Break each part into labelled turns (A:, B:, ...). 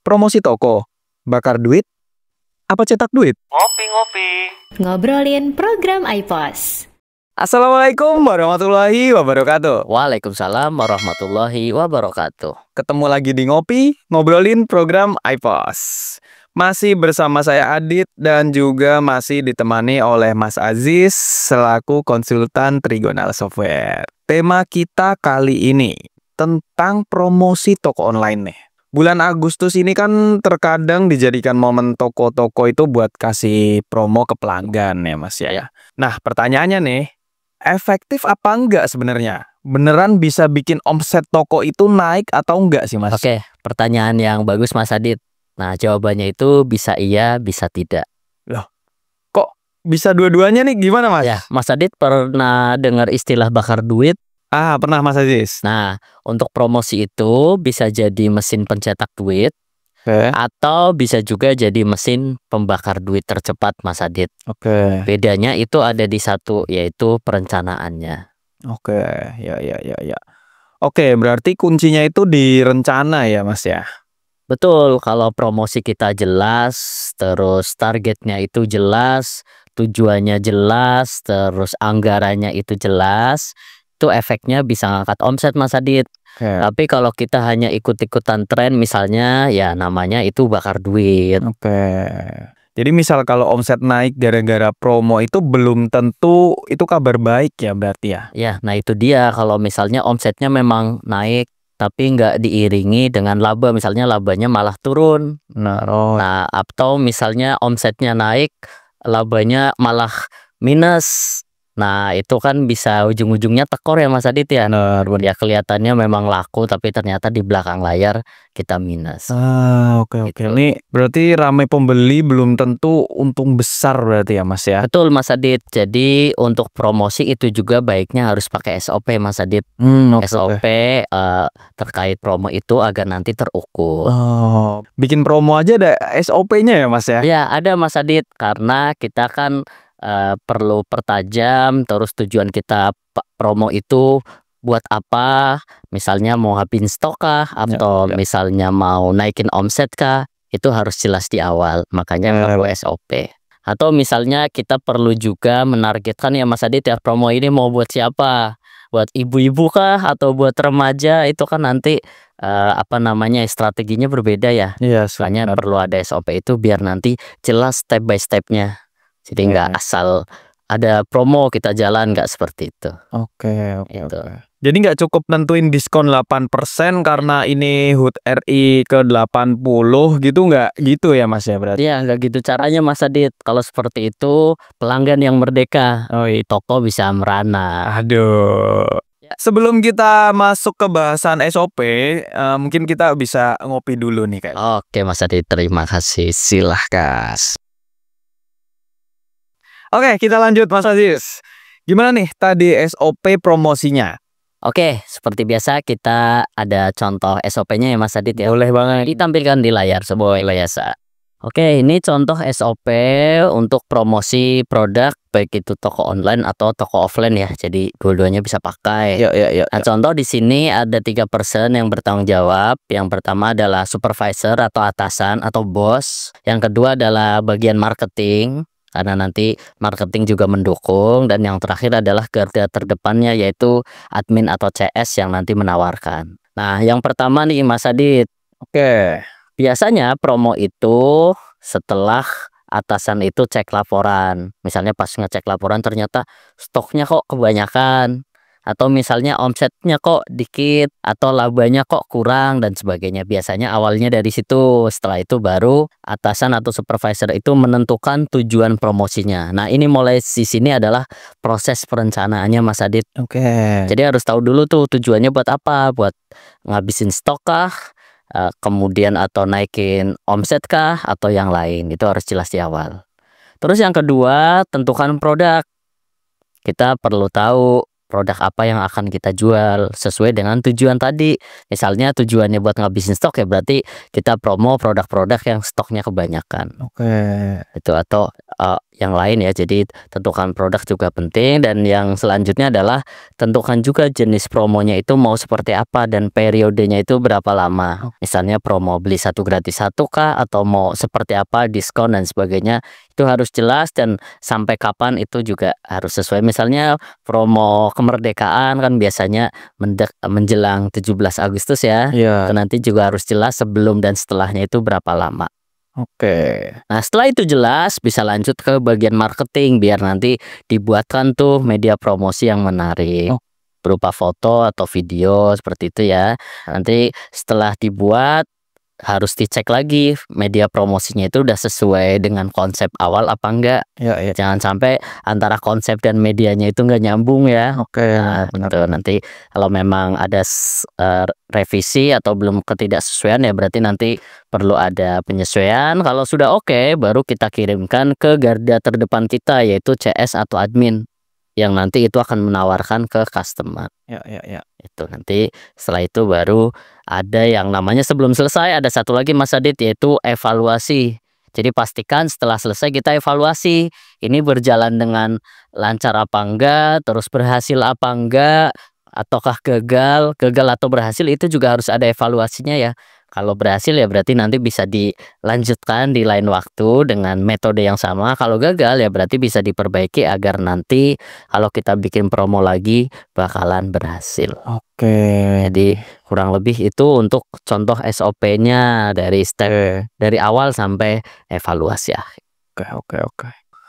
A: Promosi toko, bakar duit, apa cetak duit?
B: Ngopi-ngopi.
C: Ngobrolin program iPos.
A: Assalamualaikum warahmatullahi wabarakatuh.
B: Waalaikumsalam warahmatullahi wabarakatuh.
A: Ketemu lagi di Ngopi, ngobrolin program iPos. Masih bersama saya Adit dan juga masih ditemani oleh Mas Aziz selaku konsultan Trigonal Software. Tema kita kali ini tentang promosi toko online nih. Bulan Agustus ini kan terkadang dijadikan momen toko-toko itu buat kasih promo ke pelanggan ya Mas ya. Nah pertanyaannya nih, efektif apa enggak sebenarnya? Beneran bisa bikin omset toko itu naik atau enggak sih Mas?
B: Oke, pertanyaan yang bagus Mas Adit. Nah, jawabannya itu bisa iya, bisa tidak.
A: Loh, kok bisa dua-duanya nih? Gimana Mas?
B: Ya, Mas Adit pernah dengar istilah bakar duit?
A: Pernah Mas Aziz.
B: Nah, untuk promosi itu bisa jadi mesin pencetak duit
A: Oke.
B: atau bisa juga jadi mesin pembakar duit tercepat Mas Adit.
A: Oke.
B: Bedanya itu ada di satu, yaitu perencanaannya.
A: Oke, ya. Oke, berarti kuncinya itu di rencana ya Mas ya?
B: Betul, kalau promosi kita jelas, terus targetnya itu jelas, tujuannya jelas, terus anggarannya itu jelas, itu efeknya bisa ngangkat omset Mas Adit.
A: Oke.
B: Tapi kalau kita hanya ikut-ikutan tren misalnya, ya namanya itu bakar duit.
A: Oke. Jadi misal kalau omset naik gara-gara promo itu belum tentu itu kabar baik ya berarti ya?
B: Ya, nah itu dia, kalau misalnya omsetnya memang naik, tapi nggak diiringi dengan laba, misalnya labanya malah turun. Nah, atau misalnya omsetnya naik, labanya malah minus. Nah, itu kan bisa ujung-ujungnya tekor ya Mas Adit ya. Ya kelihatannya memang laku, tapi ternyata di belakang layar kita minus.
A: Oke.
B: Gitu.
A: Ini berarti ramai pembeli belum tentu untung besar berarti ya Mas ya?
B: Betul Mas Adit. Jadi untuk promosi itu juga baiknya harus pakai SOP Mas Adit.
A: Oke.
B: SOP terkait promo itu agar nanti terukur.
A: Bikin promo aja ada SOP-nya ya Mas ya?
B: Ya, ada Mas Adit, karena kita kan perlu pertajam, terus tujuan kita promo itu buat apa, misalnya mau habis stok kah, atau misalnya mau naikin omset kah, itu harus jelas di awal, makanya perlu SOP. Atau misalnya kita perlu juga menargetkan ya Mas Adit ya, promo ini mau buat siapa, buat ibu-ibu kah atau buat remaja, itu kan nanti strateginya berbeda ya.
A: Iya,
B: Makanya perlu ada SOP itu biar nanti jelas step by stepnya. Jadi nggak asal ada promo kita jalan, nggak seperti itu.
A: Oke.
B: Gitu.
A: Jadi nggak cukup nentuin diskon 8% karena ini HUT RI ke-80 gitu, nggak gitu ya Mas ya berarti?
B: Iya, nggak gitu caranya Mas Adit. Kalau seperti itu pelanggan yang merdeka, toko bisa merana.
A: Aduh. Sebelum kita masuk ke bahasan SOP, mungkin kita bisa ngopi dulu nih kayak.
B: Oke Mas Adit, terima kasih. Silahkan.
A: Oke, kita lanjut Mas Aziz. Gimana nih tadi SOP promosinya?
B: Oke, seperti biasa kita ada contoh SOP-nya ya Mas Adit ya.
A: Boleh banget.
B: Ditampilkan di layar sebuah biasa. Oke, ini contoh SOP untuk promosi produk, baik itu toko online atau toko offline ya. Jadi dua-duanya bisa pakai.
A: Yuk.
B: Nah, contoh di sini ada 3 person yang bertanggung jawab. Yang pertama adalah supervisor atau atasan atau bos. Yang kedua adalah bagian marketing, karena nanti marketing juga mendukung. Dan yang terakhir adalah garda terdepannya, yaitu admin atau CS yang nanti menawarkan. Nah, yang pertama nih Mas Adit.
A: Oke.
B: Biasanya promo itu setelah atasan itu cek laporan. Misalnya pas ngecek laporan ternyata stoknya kok kebanyakan, atau misalnya omsetnya kok dikit, atau labanya kok kurang dan sebagainya. Biasanya awalnya dari situ. Setelah itu baru atasan atau supervisor itu menentukan tujuan promosinya. Nah, ini mulai di sini adalah proses perencanaannya Mas Adit.
A: Oke.
B: Jadi harus tahu dulu tuh tujuannya buat apa, buat ngabisin stok kah, kemudian atau naikin omset kah, atau yang lain. Itu harus jelas di awal. Terus yang kedua, tentukan produk. Kita perlu tahu produk apa yang akan kita jual sesuai dengan tujuan tadi. Misalnya tujuannya buat ngabisin stok ya berarti kita promo produk-produk yang stoknya kebanyakan.
A: Oke.
B: Itu atau yang lain ya. Jadi tentukan produk juga penting, dan yang selanjutnya adalah tentukan juga jenis promonya itu mau seperti apa dan periodenya itu berapa lama. Misalnya promo beli 1 gratis 1 kah, atau mau seperti apa, diskon dan sebagainya. Itu harus jelas, dan sampai kapan itu juga harus sesuai. Misalnya promo kemerdekaan kan biasanya menjelang 17 Agustus ya.
A: Iya.
B: Itu nanti juga harus jelas sebelum dan setelahnya itu berapa lama.
A: Oke.
B: Nah, setelah itu jelas, bisa lanjut ke bagian marketing biar nanti dibuatkan tuh media promosi yang menarik. Berupa foto atau video seperti itu ya. Nanti setelah dibuat harus dicek lagi media promosinya itu udah sesuai dengan konsep awal apa enggak.
A: Ya, ya.
B: Jangan sampai antara konsep dan medianya itu enggak nyambung ya.
A: Oke,
B: Nah,
A: benar.
B: itu nanti kalau memang ada revisi atau belum ketidaksesuaian ya berarti nanti perlu ada penyesuaian. Kalau sudah oke, baru kita kirimkan ke garda terdepan kita, yaitu CS atau admin, yang nanti itu akan menawarkan ke customer.
A: Ya, ya, ya.
B: Itu nanti setelah itu baru ada yang namanya sebelum selesai ada satu lagi Mas Adit, yaitu evaluasi. Jadi pastikan setelah selesai kita evaluasi, ini berjalan dengan lancar apa enggak, terus berhasil apa enggak, ataukah gagal atau berhasil, itu juga harus ada evaluasinya ya. Kalau berhasil ya berarti nanti bisa dilanjutkan di lain waktu dengan metode yang sama. Kalau gagal ya berarti bisa diperbaiki agar nanti kalau kita bikin promo lagi bakalan berhasil.
A: Oke.
B: Jadi kurang lebih itu untuk contoh SOP-nya dari step dari awal sampai evaluasi akhir.
A: Oke.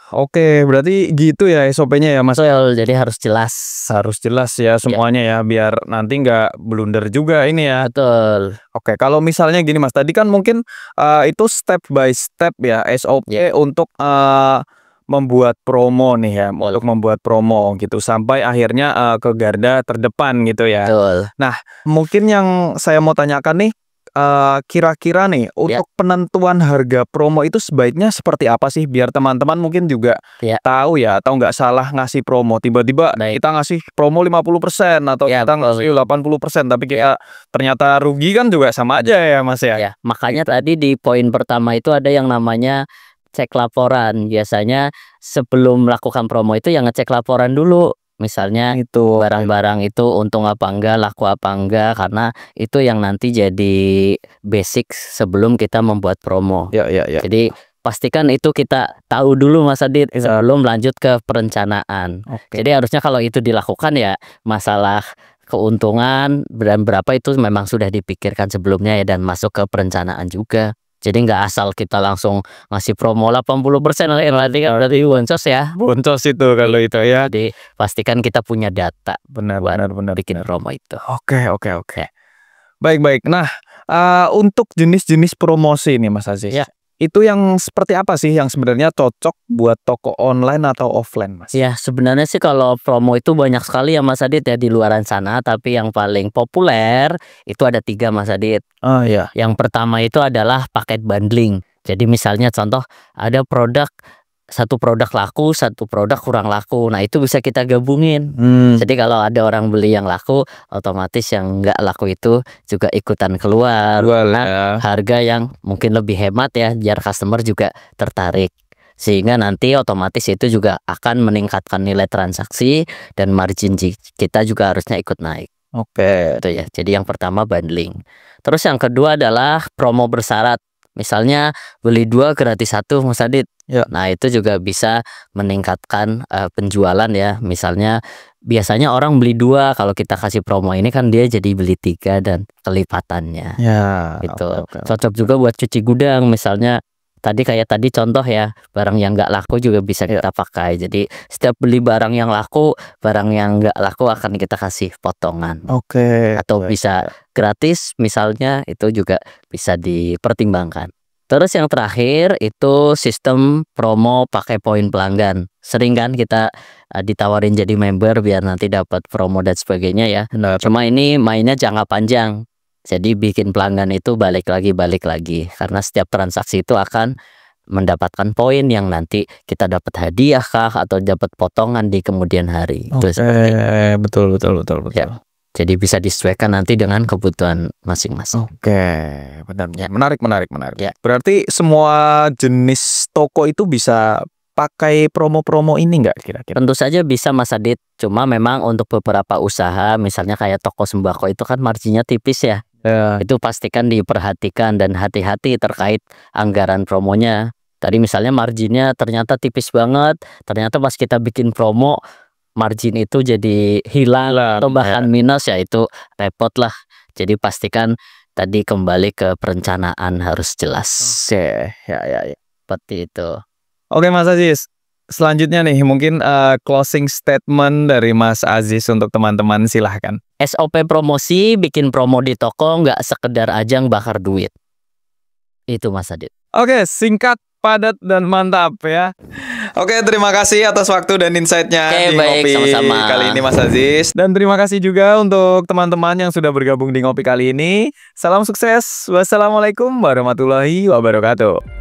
A: Oke, berarti gitu ya SOP-nya ya Mas.
B: Betul, jadi harus jelas.
A: Harus jelas ya semuanya ya biar nanti nggak blunder juga ini ya.
B: Betul.
A: Oke, kalau misalnya gini Mas, tadi kan mungkin itu step by step ya SOP untuk membuat promo nih ya, untuk membuat promo gitu sampai akhirnya ke garda terdepan gitu ya.
B: Betul.
A: Nah, mungkin yang saya mau tanyakan nih, kira-kira nih untuk penentuan harga promo itu sebaiknya seperti apa sih biar teman-teman mungkin juga tahu ya, atau nggak salah ngasih promo. Tiba-tiba kita ngasih promo 50% atau kita ngasih 80%, tapi kita ternyata rugi kan juga sama aja ya Mas ya.
B: Ya, makanya tadi di poin pertama itu ada yang namanya cek laporan. Biasanya sebelum melakukan promo itu yang ngecek laporan dulu. Misalnya itu barang-barang itu untung apa enggak, laku apa enggak, karena itu yang nanti jadi basic sebelum kita membuat promo.
A: Ya.
B: Jadi pastikan itu kita tahu dulu Mas Adit sebelum lanjut ke perencanaan. Jadi harusnya kalau itu dilakukan ya masalah keuntungan dan berapa itu memang sudah dipikirkan sebelumnya ya, dan masuk ke perencanaan juga. Jadi nggak asal kita langsung ngasih promo 80% nanti kan berarti boncos ya.
A: Boncos itu kalau itu ya.
B: Jadi pastikan kita punya data
A: benar
B: bikin promo itu.
A: Oke. Baik. Nah, untuk jenis-jenis promosi nih Mas Aziz. Itu yang seperti apa sih yang sebenarnya cocok buat toko online atau offline Mas?
B: Ya, sebenarnya sih kalau promo itu banyak sekali ya Mas Adit ya di luaran sana, tapi yang paling populer itu ada 3 Mas Adit.
A: Oh iya.
B: Yang pertama itu adalah paket bundling. Jadi misalnya contoh ada satu produk laku, satu produk kurang laku. Nah itu bisa kita gabungin. Jadi kalau ada orang beli yang laku, otomatis yang nggak laku itu juga ikutan keluar. Nah, harga yang mungkin lebih hemat ya, biar customer juga tertarik. Sehingga nanti otomatis itu juga akan meningkatkan nilai transaksi dan margin kita juga harusnya ikut naik.
A: Oke.
B: Itu ya. Jadi yang pertama bundling. Terus yang kedua adalah promo bersyarat. Misalnya beli 2 gratis 1 Mas Adit. Nah itu juga bisa meningkatkan penjualan ya. Misalnya biasanya orang beli 2, kalau kita kasih promo ini kan dia jadi beli 3 dan kelipatannya. Gitu. Cocok juga buat cuci gudang. Misalnya tadi contoh ya, barang yang nggak laku juga bisa kita pakai. Jadi setiap beli barang yang laku, barang yang nggak laku akan kita kasih potongan. Atau bisa gratis misalnya, itu juga bisa dipertimbangkan. Terus yang terakhir itu sistem promo pakai poin pelanggan. Sering kan kita ditawarin jadi member biar nanti dapat promo dan sebagainya ya. Cuma ini mainnya jangka panjang. Jadi bikin pelanggan itu balik lagi karena setiap transaksi itu akan mendapatkan poin yang nanti kita dapat hadiah kah atau dapat potongan di kemudian hari. Itu seperti itu.
A: Betul.
B: Ya. Jadi bisa disesuaikan nanti dengan kebutuhan masing-masing.
A: Oke, benar.
B: Ya.
A: Menarik.
B: Ya.
A: Berarti semua jenis toko itu bisa pakai promo-promo ini nggak kira-kira?
B: Tentu saja bisa Mas Adit. Cuma memang untuk beberapa usaha, misalnya kayak toko sembako itu kan marginnya tipis ya.
A: Ya.
B: Itu pastikan diperhatikan dan hati-hati terkait anggaran promonya. Tadi misalnya marginnya ternyata tipis banget, ternyata pas kita bikin promo margin itu jadi hilang atau bahkan minus, ya itu repot lah. Jadi pastikan tadi kembali ke perencanaan harus jelas.
A: Oke, ya.
B: Seperti itu.
A: Oke Mas Aziz, selanjutnya nih mungkin closing statement dari Mas Aziz untuk teman-teman, silahkan.
B: SOP promosi, bikin promo di toko nggak sekedar ajang bakar duit. Itu Mas Adit.
A: Oke, singkat, padat, dan mantap ya. Oke, terima kasih atas waktu dan insight-nya
B: Oke,
A: di
B: baik,
A: Ngopi
B: sama-sama.
A: kali ini Mas Aziz. Dan terima kasih juga untuk teman-teman yang sudah bergabung di Ngopi kali ini. Salam sukses. Wassalamualaikum warahmatullahi wabarakatuh.